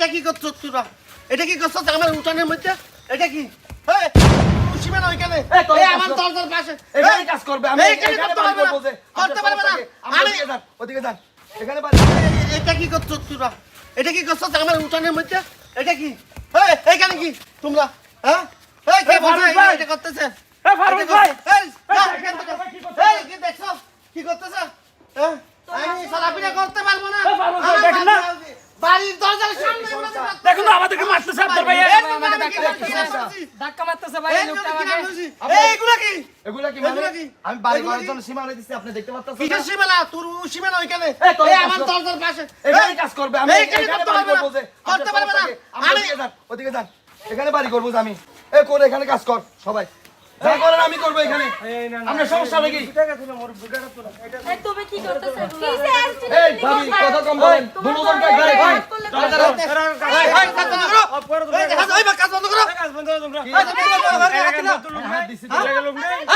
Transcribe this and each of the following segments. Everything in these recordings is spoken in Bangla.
এটা কি করছো তোরা? এটা কি করছো আমার উঠানের মধ্যে? এটা কি? এই সীমানা ওইখানে এই আমার দরজার পাশে এখানে কাজ করবে আমি এইখানে এখানে করতে বাড়ি পারবে না। করবো যে করতে পারবে না। আমি ওদিকে যান এখানে বাড়ি এটা কি করছো তোরা? এটা কি করছো আমার উঠানের মধ্যে? এটা কি? এই এইখানে কি তোমরা? হ্যাঁ এই কে বলছে এটা করতেছে? এই ফারুক ভাই এই এই কি দেখছো? কি করতেছে? হ্যাঁ আমি সালাপিনা করতে পারবো না। ফারুক ভাই, দেখেন না? বাড়ির দরজার সামনে দেখুন তো আমাদেরকে মারতেছে আব্দুল ভাই আমাকে ধাক্কা মারতেছে ভাই লোকটা আমাকে। এইগুলা কি? এগুলা কি এগুলা কি? আমি বাড়ি করার জন্য সীমানা দিছি আপনি দেখতে পাচ্ছেন কিসের সীমানা? তোর সীমানা ওইখানে এই তোর এই কাজ আমার কর। দরজার পাশে এখানে কাজ করবে আমি এইখানে এখানে করতে বাড়ি পারবে না। করবো যে করতে পারবে না। আমি ওদিকে যান এখানে বাড়ি করবো যে আমি এই করে এখানে কাজ কর সবাই যা করেন আমি করবো এখানে আপনার সমস্যা নাকি এই তুমি কি করতেছো? কিসে আসছিস? এই ভাবি কথা কম বলেন দুজনকে গাড়ি ভাই কাজ বন্ধ করো। হ্যাঁ দিছি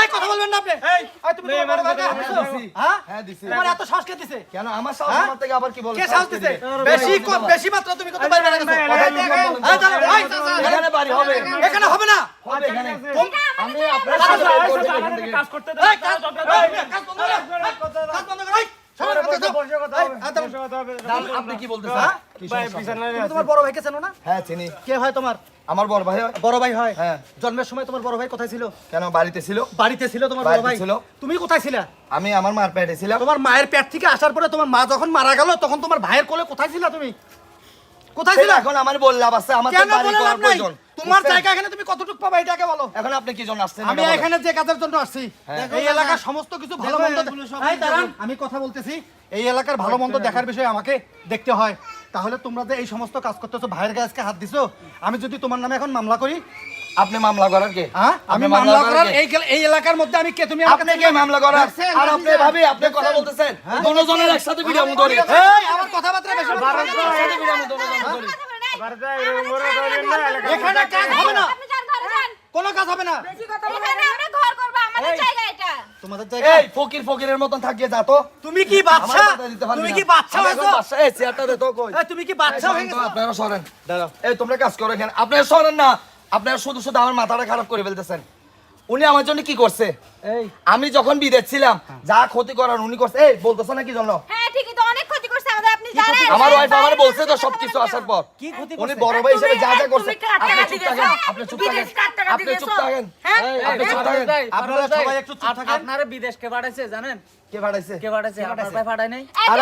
এই কথা বলবেন না আপনি। তুমি তোমার বড় ভাই হ্যাঁ দিছি তোমার এত সাহস কে দিছে? কেন আমার সাহস আমার থেকে আবার কি বলেন কে সাহস দিছে? বেশি মাত্রা তুমি করতে পারবে না। এখানে বাড়ি হবে এখানে হবে না। হবে এখানে আমি আপনার আচ্ছা, সাথে আচ্ছা, করবো আচ্ছা, এখান আমাদেরকে থেকে। কাজ করতে দাও এই কাজ বন্ধ করো। কাজ বন্ধ করো। কাজ বন্ধ করো। আপনি কি বলতেছেন কি সমস্যা? তুমি তোমার বড় ভাইকে চেনো না? হ্যাঁ চিনি কে হয় তোমার? আমার বড় ভাই বড় ভাই হয়। হ্যাঁ জন্মের সময় তোমার বড় ভাই কোথায় ছিল? কেন বাড়িতে ছিল বাড়িতে ছিল তোমার বড় বাড়িতে ভাই। ছিল। তুমি কোথায় ছিলা? আমি আমার মার পেটে ছিলাম তোমার মায়ের পেট থেকে আসার পরে তোমার মা যখন মারা গেল তখন তোমার ভাইয়ের কোলে কোথায় ছিলা তুমি? কোথায় ছিলা? এখন আমার বললাম আছে আমার তো কেন বাড়ি বলে করার লাভ নাই? প্রয়োজন তোমার বুঝছেন? জায়গা এখানে তুমি কতটুকু পাবা এটাকে বলো। এখন আপনি কি জন্য আসছেন আমি এটা বলেন। এখানে যে কাজের জন্য আসছি হ্যাঁ। এই এলাকার সমস্ত কিছু ভালো মন্দ এই দাঁড়ান, আমি কথা বলতেছি। এই এলাকার ভালো মন্দ দেখার বিষয়ে আমাকে দেখতে হয়। তাহলে তোমরা যে এই সমস্ত কাজ করতেছো, ভাইয়ের গাছকে হাত দিছো, আমি যদি তোমার নামে এখন মামলা করি, আপনি মামলা করার কে হ্যাঁ আমি আপনি মামলা করার কে? এই এলাকার মধ্যে আমি কে? তুমি আমাকে আপনি কে মামলা করার আর আপনি ভাবি আপনি কথা বলতেছেন দুজনের একসাথে ভিডিও মতো করি এই আমার কথাবার্তা বেশি একসাথে ভিডিও মতো করি এখানে কাজ হবে না, আপনি যান ঘরে যান। কোনো কাজ হবে না। বেশি কথা বলবেন না। এখানে আমরা ঘর করব, আমাদের জায়গা এটা। তোমাদের জায়গা এই ফকিরের মতন থাকিয়ে যা তো তুমি কি বাচ্চা? আমার কথা দিতে পারবি তুমি না। কি বাচ্চা আমি হয়েছো? এখন বাচ্চা এই চেয়ারটা দে তো কই এই তুমি কি বাচ্চা হয়ে গেছো? আপনারা সরেন দাঁড়াও এই তোমরা কাজ করো এখানে আপনারা সরেন না আপনারা শুধু শুধু আমার মাথাটা খারাপ করে ফেলতেছেন উনি আমার জন্য কি করছে এই আমি যখন বিদেশ ছিলাম যা ক্ষতি করার উনি করছে এই বলতেছ না কি জন্য হ্যাঁ ঠিকই তো, অনেক ক্ষতি করছে আমাদের, আপনি জানেন। আমার ওয়াইফ আমার বলছে তো সবকিছু আসার পর কি ক্ষতি উনি করছে? বড় ভাই হিসেবে যা যা করছে তুমি কার টাকা আপনি চুপ দিয়েছো? থাকেন আপনি চুপ থাকেন বিদেশ কার টাকা আপনি চুপ দিয়েছো? থাকেন হ্যাঁ? আপনি চুপ থাকেন আপনারা সবাই একটু চুপ থাকেন। আপনারে বিদেশকে পাঠাইছে জানেন? কে পাঠাইছে কে পাঠাইছে? আপনার ভাই পাঠায় নাই? আর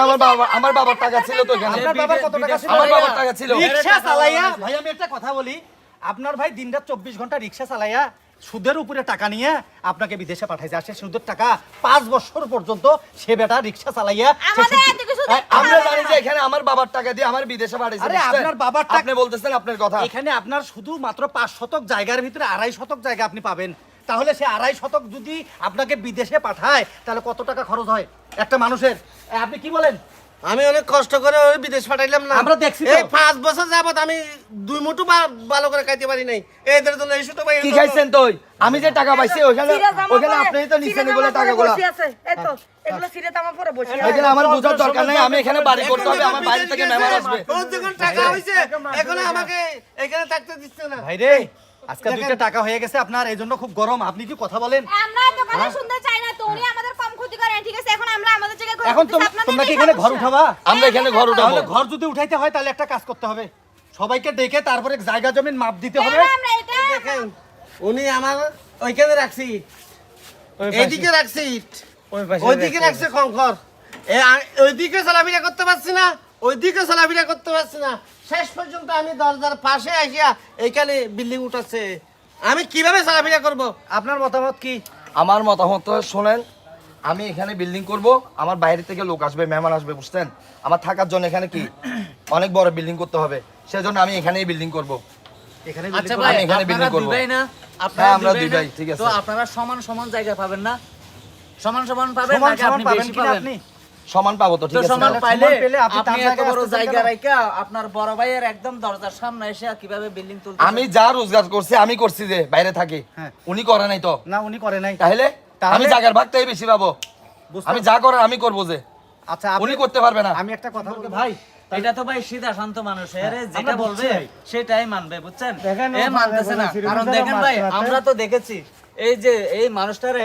আমার বাবার টাকা ছিল তো এখানে আপনার বাবার কত টাকা ছিল? আমার বাবার টাকা ছিল রিকশা চালাইয়া, ভাই আমি একটা কথা বলি, আপনার ভাই দিনরাত 24 ঘন্টা রিকশা চালাইয়া সুদের উপরে টাকা নিয়ে আপনাকে বিদেশে পাঠাইছে। আর সে সুদের টাকা 5 বছর পর্যন্ত সে বেটা রিকশা চালাইয়া আমাদের এত কিছু দেখতে আমরা হবে জানি না। যে এখানে আমার বাবার টাকা দিয়ে আমার বিদেশে পাঠাইছে আরে বুঝছেন? আপনার বাবার টাকা- আপনি বলতেছেন আপনার কথা এখানে আপনার শুধু মাত্র 5 শতক জায়গার ভিতরে 2.5 শতক জায়গা আপনি পাবেন। তাহলে সে 2.5 শতক যদি আপনাকে বিদেশে পাঠায় তাহলে কত টাকা খরচ হয় একটা মানুষের? আপনি কি বলেন? আমি অনেক কষ্ট করে ওই বিদেশ পাঠাইলাম না। আমরা দেখছি তো। এই 5 বছর যাবত আমি 2 মুঠো ভালো করে খাইতে পারি নাই। এদের জন্য এই ছোট ভাই কি খাইছেন তুই আমি যে টাকা পাইছি ওখানে সিরা জামা ওখানে পরে, আপনিই তো নিছেন সিরা এগুলো জামা পরে টাকাগুলো বসে আছে। এই তো, এগুলো সিরে জামা পরে বসে আছে। এখানে আমার বোঝার দরকার নাই আমি এখানে বাড়ি করতে হবে আমার বাইরে থেকে মেহমান আসবে ওর যখন টাকা হইছে এখন আমাকে এখানে থাকতে দিচ্ছে না। ভাই রে, আজকে 2টা টাকা হয়ে গেছে আপনার, এই জন্য খুব গরম। আপনি কি কথা বলেন? আমরা তো কথা শুনতে চাই না, তো উনি আমাদের কম ক্ষতি করেন, ঠিক আছে? এখন আমরা আমাদের জায়গায় ঘর এখন করতেছি, আপনাদের তোমরা কি কি এখানে ঘর সমস্যা? উঠাবা? আমরা এখানে ঘর উঠাবো তাহলে ঘর যদি উঠাইতে হয় তাহলে একটা কাজ করতে হবে, সবাইকে ডেকে তারপরে জায়গা জমিন মাপ দিতে হবে। কেন আমরা এটা দেখেন উনি আমার ওইখানে রাখছি, এইদিকে রাখছি ইট, ওইদিকে রাখছে খংখর। ওইদিকে চলাফেরা করতে পারছি না, ওইদিকে চলাফেরা করতে পারছি না। শেষ পর্যন্ত আমি দরজার পাশে আসিয়া এইখানে বিল্ডিং উঠাচ্ছে। আমি কিভাবে চলাফেরা করব? আপনার মতামত কি? আমার মতামত শোনেন আমি এখানে বিল্ডিং করব আমার বাইরে থেকে লোক আসবে মেহমান আসবে বুঝছেন আমার থাকার জন্য এখানে কি অনেক বড় বিল্ডিং করতে হবে সেজন্য আমি এখানেই বিল্ডিং করব এখানে আচ্ছা building ভাই, আমি এখানে আপনারা building করবো। দুই ভাই না? হ্যাঁ, আমরা দুই দুই না? ভাই, ঠিক আছে। তো আপনারা সমান সমান জায়গা পাবেন না? সমান সমান পাবেন সমান নাকি সমান আপনি পাবেন বেশি কিনা পাবেন? আপনি? সমান পাবো তো তো ঠিক আছে সমান না? পাইলে সমান পেলে আপনি আপনি তার এত জায়গায় বড় আসতেছেন জায়গা কেন? রাইখা আপনার বড় ভাইয়ের একদম দরজার সামনে এসে কিভাবে বিল্ডিং তুলতে আমি যা রোজগার করছি আমি করছি যে বাইরে থাকি হ্যাঁ। উনি করে নাই তো না উনি করে নাই। তাহলে তাহলে? আমি জায়গার ভাগটাই বেশি পাবো বুঝতে- আমি যা করার আমি করবো যে আচ্ছা উনি করতে পারবে না আমি একটা কথা বলবো ভাই, এটা তো ভাই সিধা শান্ত মানুষ এর যেটা আমরা বলবে বুঝছি ভাই। সেটাই মানবে বুঝছেন দেখেন ও এ মানতেছে না সিরিয়াস কারণ হিসাবে দেখেন ভাই মারতে আমরা তো দেখেছি এই যে এই মানুষটারে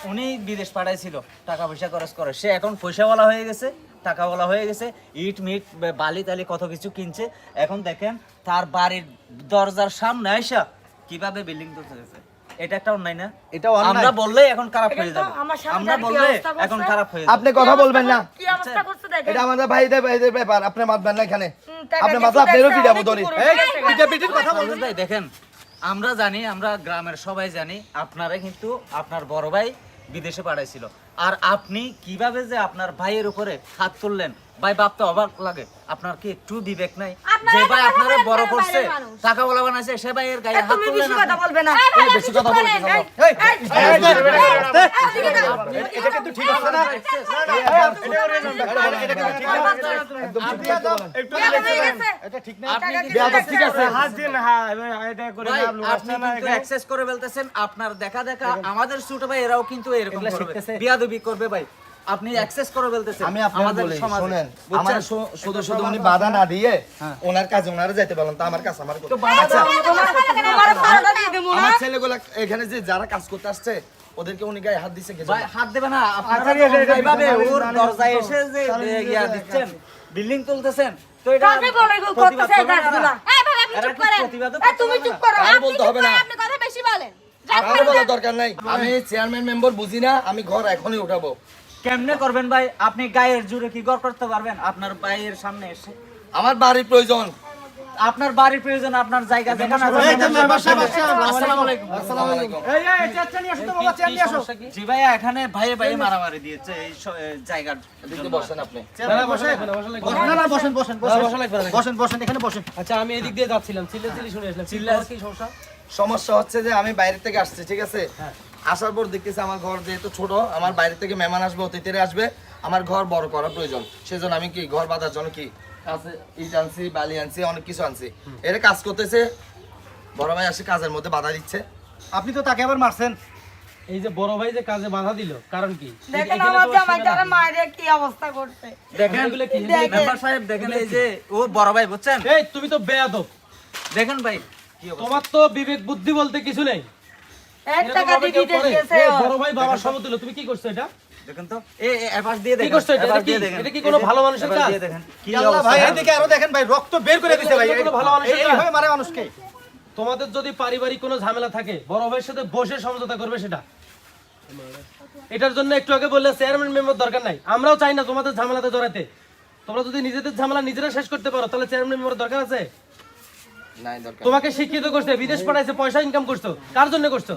উনি বিদেশ পাঠাইছিল টাকা পয়সা খরচ করে সে এখন পয়সাওয়ালা হয়ে গেছে টাকাওয়ালা হয়ে গেছে ইট মিট বালি টালি কত কিছু কিনছে এখন দেখেন তার বাড়ির দরজার সামনে আইসা কিভাবে বিল্ডিং তুলতে গেছে এটা একটা অন্যায় না এটা অন্যায়। আমরা বললে এখন খারাপ হয়ে যাবে আমরা বললে এখন খারাপ হয়ে যাবে আপনি কথা বলবেন না কি অবস্থা করছে দেখেন এটা আমাদের ভাইদের ব্যাপার আপনি মাতবেন না এখানে টাকা আপনি কিছু মাতলা দেখছে, বেরো পিটাবো অনেক ধরে উপরে এই উঠে গেছে। পিটাপিটির কথা বলবেন বলবেন ভাই দেখেন আমরা জানি আমরা গ্রামের সবাই জানি আপনারা কিন্তু আপনার বড় ভাই বিদেশে পাঠাইছিল আর আপনি কিভাবে যে আপনার ভাইয়ের উপরে হাত তুললেন ভাই ভাবতে অবাক লাগে আপনার কি একটু বিবেক নাই আপনারা যে ভাই কথা আপনারা বলেন বড় কেন করছে বাইরের মানুষ? টাকা বলা বানাইছে সে ভাইয়ের গায়ে হাত তুমি তুললেন বেশি কথা আপনি। বলবে না এই ভাই বেশি কথা বলবে না এটা কিন্তু ঠিক আছে না এটা ঠিক না আপনি কিন্তু বেয়াদব, ঠিক আছে। হাত দিন হ্যাঁ এটা করে ভাই, না আপনি আপনি কিন্তু অ্যাক্সেস করে ফেলতেছেন আপনার দেখা দেখা আমাদের ছোট ভাই এরাও কিন্তু এরকম এগুলা করবে শিখতেছে। বিয়াদবি করবে ভাই আপনি অ্যাক্সেস করে ফেলতেছেন আমি আপনাকে বলি শুনেন আমার শুধু শুধু উনি বাধা না দিয়ে ওনার কাজে ওনারা যাইতে পারলাম তো আমার কাজ আমার করতে। আচ্ছা তোমার পারদা দিয়ে দেবো না আমার ছেলেগুলা এখানে যে যারা কাজ করতে আসছে ওদেরকে উনি গায়ে হাত দিছে ভাই হাত দেবে না আপনারা আচ্ছা, ঠিক আছে, এটা এইভাবে বিষয় ওর জানি, দরজায় জানি, এসে যে ইয়া দিচ্ছেন বিল্ডিং তুলতেছেন তো এটা কাজে বলে গো, প্রতিবাদ করতেছে এই করবে না? কাজগুলা। এই ভাই আপনি এরা চুপ কি করেন প্রতিবাদও এই তুমি করতে চুপ পারে করো আর আপনি বলতে চুপ হবে করেন, না। আপনি কথা বেশি বলেন আর বলার দরকার নাই আমি চেয়ারম্যান মেম্বার বুঝি না আমি ঘর এখনই উঠাবো কেমনে করবেন ভাই আপনি গায়ের জুড়ে কি গড় করতে পারবেন আপনার ভাইয়ের সামনে এসে আমার বাড়ির প্রয়োজন আপনার বাড়ির প্রয়োজন আপনার জায়গা যেখানে আছে এই যে মেম্বার সাহেব আসছে। আসসালামু আলাইকুম আসসালামু আলাইকুম এই এই চেয়ারটা নিয়ে আসো তো বাবা, চেয়ার নিয়ে আসো। জি ভাইয়া এখানে ভাইয়ে ভাইয়ে মারামারি দিয়েছে এই জায়গার এদিকে বসেন আপনি চেয়ারে বসেন। না না বসেন বসেন বসেন বসেন এখানে বসেন। আচ্ছা আমি এদিক দিয়ে যাচ্ছিলাম চিল্লাচিল্লি শুনে আসলাম চিল্লা- কি সমস্যা সমস্যা হচ্ছে যে আমি বাইরে থেকে আসছি ঠিক আছে আসার পর দেখতেছি আমার ঘর যেহেতু ছোট আমার বাইরে থেকে মেহমান আসবে অতিথিরা আসবে আমার ঘর বড় করা প্রয়োজন সেজন্য আমি কি ঘর বাঁধার জন্য কি আছে ইট আনছি বালি আনছি অনেক কিছু আনছি এরা কাজ করতেছে বড় ভাই আসে কাজের মধ্যে বাধা দিচ্ছে আপনি তো তাকে আবার মারছেন। এই যে বড় ভাই যে কাজে বাধা দিল কারণ কি দেখেন আমার জামাইটারে মাইরে কি অবস্থা করছে দেখেন এগুলো কি? মেম্বার সাহেব দেখেন এই যে ও বড় ভাই বুঝছেন এই তুমি তো বেয়াদব দেখেন ভাই কি অবস্থা তোমার তো বিবেক বুদ্ধি বলতে কিছু নেই এক টাকা এরকম ভাবে দিয়ে কেউ বিদেশ করে? গেছে এই বড় ভাই বাবার শপথ দিল তুমি কি করছো এটা দেখেন তো এই এপাশ দিয়ে কি দেখেন করছো এটা? এপাশ এটা কি? দিয়ে দেখেন এটা কি কোনো ভালো মানুষের এপাশ কাজ? দিয়ে দেখেন কি আল্লাহ অবস্থা ভাই এদিকে আরো দেখেন ভাই রক্ত বের করে দিতে ভাই। এগুলো ভালো মানুষের কাজ। এইভাবে মারে মানুষকে। তোমাদের যদি পারিবারিক কোনো ঝামেলা থাকে বড় ভাইয়ের সাথে বসে সমঝোতা করবে সেটা এটার জন্য একটু আগে বললে চেয়ারম্যান মেম্বার দরকার নাই আমরাও চাই না তোমাদের ঝামেলাতে জড়াতে তোমরা যদি নিজেদের ঝামেলা নিজেরা শেষ করতে পারো তাহলে চেয়ারম্যান মেম্বার দরকার আছে নাই দরকার তোমাকে শিক্ষিত করছে বিদেশ পাঠাইছে পয়সা ইনকাম করছো কার জন্য করছো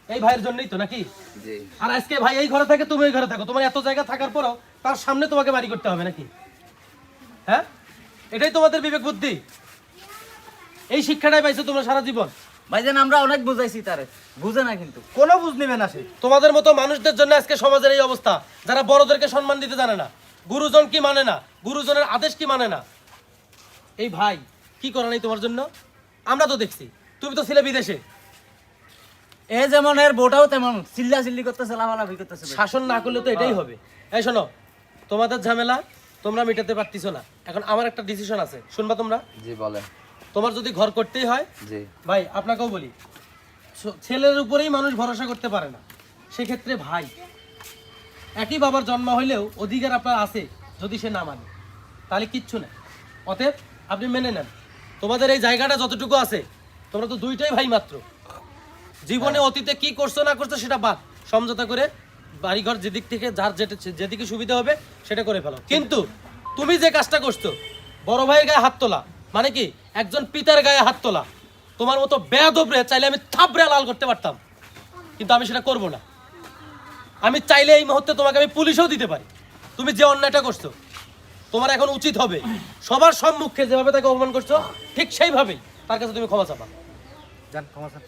এই ভাইয়ের জন্যই তো নাকি জি আর আজকে ভাই এই ঘরে থাকে তুমি ওই ঘরে থাকো তোমার এত জায়গা থাকার পরও তার সামনে তোমাকে বাড়ি করতে হবে নাকি হ্যাঁ এটাই তোমাদের বিবেক বুদ্ধি এই শিক্ষাটাই পাইছো তোমরা সারা জীবন ভাইজান আমরা অনেক বুঝাইছি তারে বুঝে না কিন্তু কোনো বুঝ নিবে না সে। তোমাদের মতো মানুষদের জন্য আজকে সমাজের এই অবস্থা যারা বড়দেরকে সম্মান দিতে জানে না গুরুজন কি মানে না গুরুজনের আদেশ কি মানে না এই ভাই কি করে নাই তোমার জন্য আমরা তো দেখছি তুমি তো ছিলে বিদেশে এ যেমন এর বোটাও তেমন চিল্লা চিল্লি করতেছে লাফালাফি করতেছে ভাই। শাসন না করলে তো এটাই হবে এই শোনো তোমাদের ঝামেলা তোমরা মেটাতে পারতিছো না এখন আমার একটা ডিসিশন আছে শুনবা তোমরা জি বলেন তোমার যদি ঘর করতেই হয় জি ভাই আপনাকেও বলি ছেলের উপরেই মানুষ ভরসা করতে পারে না সেক্ষেত্রে ভাই একই বাবার জন্ম হইলেও অধিকার আপনার আছে যদি সে না মানে তাহলে কিচ্ছু না অতএব আপনি মেনে নেন তোমাদের এই জায়গাটা যতটুকু আছে তোমরা তো দুইটাই ভাই মাত্র জীবনে অতীতে কি করছো না করছো সেটা বাদ সমঝোতা করে বাড়িঘর যেদিক থেকে যার যেদিকে সুবিধা হবে সেটা করে ফেলো কিন্তু তুমি যে কাজটা করছো বড় ভাইয়ের গায়ে হাত তোলা মানে কি একজন পিতার গায়ে হাত তোলা তোমার মতো বেয়াদবরে চাইলে আমি থাবড়ে লাল করতে পারতাম কিন্তু আমি সেটা করব না আমি চাইলে এই মুহূর্তে তোমাকে আমি পুলিশেও দিতে পারি তুমি যে অন্যায়টা করছো তোমার এখন উচিত হবে সবার সম্মুখে যেভাবে তাকে অপমান করছো ঠিক সেইভাবেই তার কাছে তুমি ক্ষমা চাপা জান ক্ষমা চান।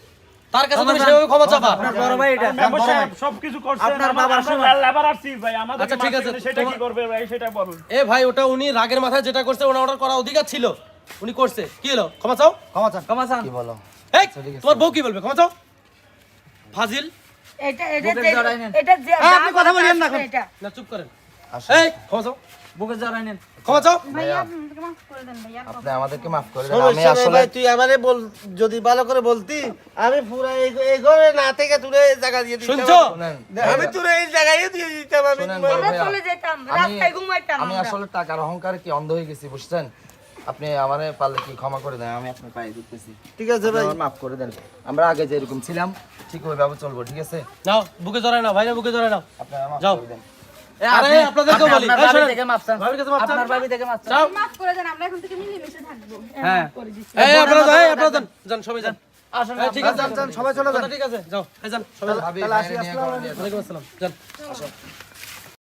তার কাছে তুমি সেভাবে ক্ষমা চাপা আপনার বড় ভাই এটা হ্যাঁ, সবকিছু করছেন আপনার আমরা বাবার সমান। লেবার আসছি ভাই আমাদের আচ্ছা, ঠিক আছে, সেটা কি তোমার- করবে ভাই সেটা বলুন এ ভাই ওটা উনি রাগের মাথায় যেটা করছে ওনার অর্ডার করা অধিকার ছিল উনি করছে কি হলো ক্ষমা চাও ক্ষমা চান। ক্ষমা চান কি বলো এই তোমার বউ কি বলবে ক্ষমা চাও ফাজিল এটা বুকের জড়াই নেন। এটা আপনি কথা বলিয়েন না এখন। এটা না চুপ করেন আসো। এই ক্ষমা চাও বুকে জড়াই নেন। ক্ষমা চাও। ভাইয়া আমাদেরকে মাফ করে দেন ভাইয়া। আপনি আমাদেরকে মাফ করে দেন আমি সমস্যা নেই আসলে ভাই, তুই আমারে বল, যদি ভালো করে বলতি আমি পুরো এই ঘরে না থেকে তুলে এই জায়গা দিয়ে দিতাম। শুনছো? শুনেন আমি তুলে এই জায়গায় দিয়ে দিতাম আমি। শুনেন আমরা ভাইয়া, চলে যেতাম, আমি- রাস্তায় ঘুমাইতাম আমি আমরা। আসলে টাকার অহংকারে কি অন্ধ হয়ে গেছি বুঝছেন? আপনি আমারে পারলে কি ক্ষমা করে দেন, আমি আপনার পায়ে দিতেছি। ঠিক আছে ভাই। মাফ করে দেন। আমরা আগে যেরকম ছিলাম ঠিক ওইভাবে চলবো, ঠিক আছে? নাও বুকে জড়াই নাও, ভাইরা বুকে জড়াই নাও। আপনারা মাফ যাও। করে দেন। এ, আরে, আপনি- আপনাদেরকেও আপনি বলি, আপনার এই ভাবি শোনেন। থেকে মাপ চান। ভাবির কাছে মাপ চান। আপনার ভাবি থেকে মাপ চান। যাও। মাফ করে দেন, আমরা এখন থেকে মিলেমিশে থাকবো। হ্যাঁ। মাফ করে দিচ্ছি। এই আপনারা যান, এই আপনারা যান, যান সবাই যান। আসুন এই, ঠিক আছে, যান, সবাই চলে যান। ঠিক আছে, যাও, এই যান, সবাই যান। ভাবি, বাইরে নিয়ে ঘর দিয়ে ওয়ালাইকুম আসসালাম, যান।